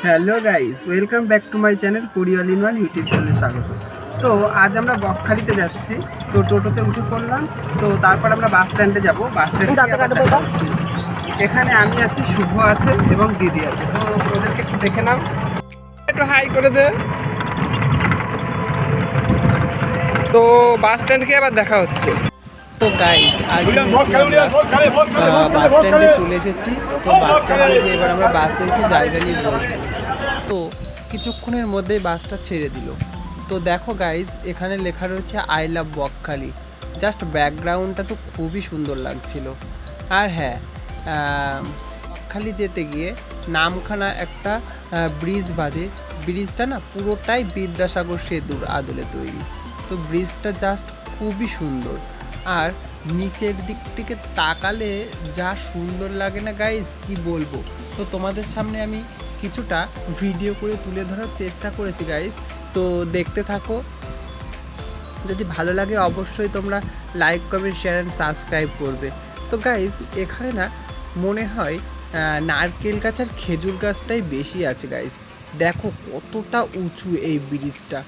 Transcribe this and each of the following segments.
Hello guys, welcome back to my channel কোরি all in one YouTube চ্যানেলে স্বাগত। তো আজ আমরা বকখালিতে যাচ্ছি। তো টোটোতে উঠে পড়লাম। তো তারপর আমরা বাস স্ট্যান্ডে যাবো। বাস স্ট্যান্ডে এখানে আমি আছি, শুভ আছে এবং দিদি আছে। তো ওদেরকে একটু দেখে নাও, একটু হাই করে দে। তো বাস স্ট্যান্ডকে আবার দেখা হচ্ছে। তো গাইস, আজ বাস স্ট্যান্ডে চলে এসেছি। তো বাস স্ট্যান্ডে এবার আমরা বাসে একটু জায়গা নিয়ে বসবো। তো কিছুক্ষণের মধ্যেই বাসটা ছেড়ে দিল। তো দেখো গাইস, এখানে লেখা রয়েছে আই লাভ বকখালি। জাস্ট ব্যাকগ্রাউন্ডটা তো খুবই সুন্দর লাগছিল। আর হ্যাঁ, বকখালি যেতে গিয়ে নামখানা একটা ব্রিজ বাঁধে। ব্রিজটা না পুরোটাই বিদ্যাসাগর সেতুর আদলে তৈরি। তো ব্রিজটা জাস্ট খুবই সুন্দর। আর নিচের দিক থেকে তাকালে যা সুন্দর লাগে না গাইস, কি বলবো। তো তোমাদের সামনে আমি কিছুটা ভিডিও করে তুলে ধরার চেষ্টা করেছি গাইস। তো দেখতে থাকো। যদি ভালো লাগে অবশ্যই তোমরা like, comment, share and subscribe করবে। তো গাইস, এখানে না মনে হয় নারকেল গাছ আর খেজুর গাছটাই বেশি আছে গাইস। দেখো কতটা উঁচু এই ব্রিজটা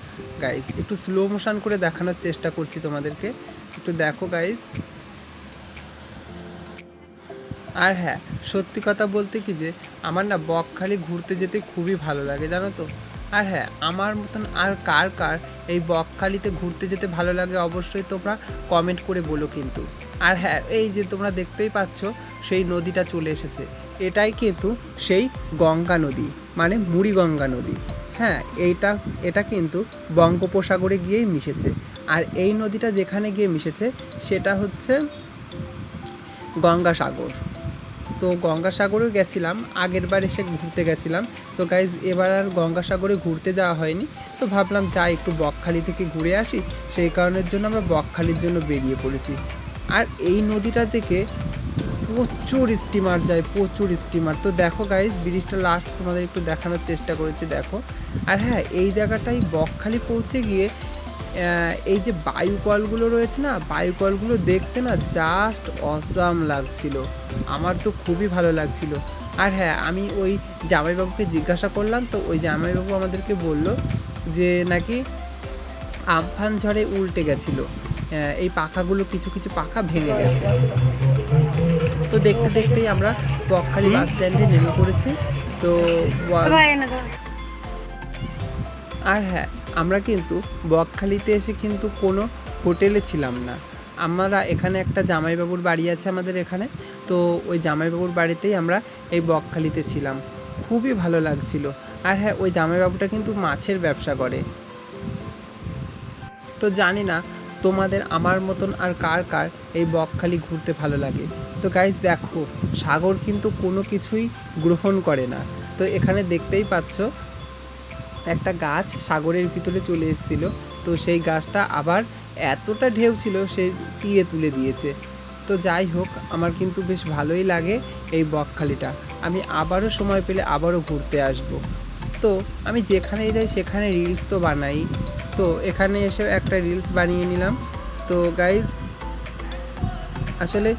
গাইস। একটু স্লো মোশন করে দেখানোর চেষ্টা করছি তোমাদেরকে, একটু দেখো গাইস। আর হ্যাঁ, সত্যি কথা বলতে কি যে আমার না বকখালি ঘুরতে যেতে খুবই ভালো লাগে, জানো তো। আর হ্যাঁ, আমার মতন আর কার কার এই বকখালিতে ঘুরতে যেতে ভালো লাগে অবশ্যই তোমরা কমেন্ট করে বলো কিন্তু। আর হ্যাঁ, এই যে তোমরা দেখতেই পাচ্ছ সেই নদীটা চলে এসেছে। এটাই কিন্তু সেই গঙ্গা নদী, মানে মুড়িগঙ্গা নদী। হ্যাঁ, এটা কিন্তু বঙ্গোপসাগরে গিয়েই মিশেছে। আর এই নদীটা যেখানে গিয়ে মিশেছে সেটা হচ্ছে গঙ্গাসাগর। তো গঙ্গাসাগরেও গেছিলাম, আগের বার এসে ঘুরতে গেছিলাম। তো গাইজ, এবার আর গঙ্গাসাগরে ঘুরতে যাওয়া হয়নি। তো ভাবলাম যাই একটু বকখালি থেকে ঘুরে আসি, সেই কারণের জন্য আমরা বকখালির জন্য বেরিয়ে পড়েছি। আর এই নদীটা থেকে প্রচুর স্টিমার যায়, প্রচুর স্টিমার। তো দেখো গাইজ, ব্রিজটা লাস্ট তোমাদের একটু দেখানোর চেষ্টা করেছি, দেখো। আর হ্যাঁ, এই জায়গাটাই বকখালি পৌঁছে গিয়ে এই যে বায়ু কলগুলো রয়েছে না, বায়ু কলগুলো দেখতে না জাস্ট অসাম লাগছিল। আমার তো খুবই ভালো লাগছিল। আর হ্যাঁ, আমি ওই জামাইবাবুকে জিজ্ঞাসা করলাম। তো ওই জামাইবাবু আমাদেরকে বলল যে নাকি আমফান ঝড়ে উল্টে গেছিলো, এই পাখাগুলো কিছু কিছু পাখা ভেঙে গেছে। তো দেখতে দেখতেই আমরা বকখালি বাস স্ট্যান্ডে নেমে পড়েছি। তো আর হ্যাঁ, আমরা কিন্তু বকখালিতে এসে কিন্তু কোনো হোটেলে ছিলাম না। আমরা এখানে একটা জামাইবাবুর বাড়ি আছে আমাদের এখানে। তো ওই জামাইবাবুর বাড়িতেই আমরা এই বকখালিতে ছিলাম। খুবই ভালো লাগছিল। আর হ্যাঁ, ওই জামাইবাবুটা কিন্তু মাছের ব্যবসা করে। তো জানি না তোমাদের আমার মতন আর কার কার এই বকখালি ঘুরতে ভালো লাগে। তো গাইজ দেখো, সাগর কিন্তু কোনো কিছুই গ্রহণ করে না। তো এখানে দেখতেই পাচ্ছ একটা গাছ সাগরের ভিতরে চলে এসেছিলো। তো সেই গাছটা আবার এতটা ঢেউ ছিল, সে তীরে তুলে দিয়েছে। তো যাই হোক, আমার কিন্তু বেশ ভালোই লাগে এই বকখালিটা। আমি আবারও সময় পেলে আবারও ঘুরতে আসব। তো আমি যেখানেই যাই সেখানে রিলস তো বানাই। তো এখানে এসে একটা রিলস বানিয়ে নিলাম। তো গাইজ, আসলে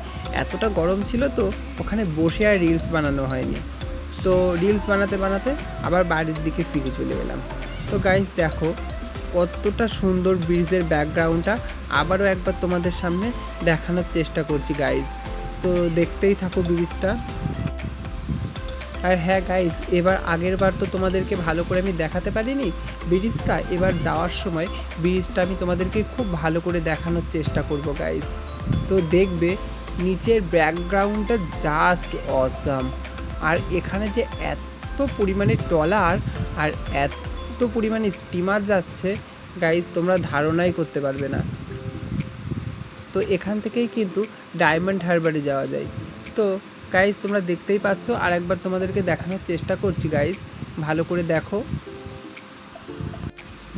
এতটা গরম ছিল তো ওখানে বসে আর রিলস বানানো হয়নি। তো রিলস বানাতে বানাতে আবার বাড়ির দিকে ফিরে চলে গেলাম। তো গাইজ দেখো কতটা সুন্দর ব্রিজের ব্যাকগ্রাউন্ডটা আবারও একবার তোমাদের সামনে দেখানোর চেষ্টা করছি গাইজ। তো দেখতেই থাকো ব্রিজটা। আর হ্যাঁ গাইজ, এবার আগের বার তো তোমাদেরকে ভালো করে আমি দেখাতে পারিনি ব্রিজটা। এবার যাওয়ার সময় ব্রিজটা আমি তোমাদেরকে খুব ভালো করে দেখানোর চেষ্টা করব গাইজ। তো দেখবে নিচের ব্যাকগ্রাউন্ডটা জাস্ট অসাম। আর এখানে যে এত পরিমাণে ট্রলার আর এত পরিমাণে স্টিমার যাচ্ছে গাইজ, তোমরা ধারণাই করতে পারবে না। তো এখান থেকেই কিন্তু ডায়মন্ড হারবারে যাওয়া যায়। তো গাইজ, তোমরা দেখতেই পাচ্ছ, আর একবার তোমাদেরকে দেখানোর চেষ্টা করছি গাইজ, ভালো করে দেখো।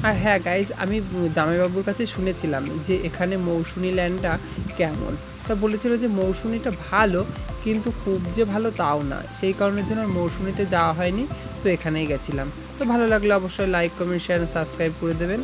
আর হ্যাঁ গাইজ, আমি জামাইবাবুর কাছে শুনেছিলাম যে এখানে মৌসুনি ল্যান্ডটা কেমন। তা বলেছিল যে মৌসুনিটা ভালো, কিন্তু খুব যে ভালো তাও না। সেই কারণের জন্য মৌসুনিতে যাওয়া হয়নি। তো এখানেই গেছিলাম। তো ভালো লাগলে অবশ্যই লাইক, কমেন্ট, শেয়ার, সাবস্ক্রাইব করে দেবেন।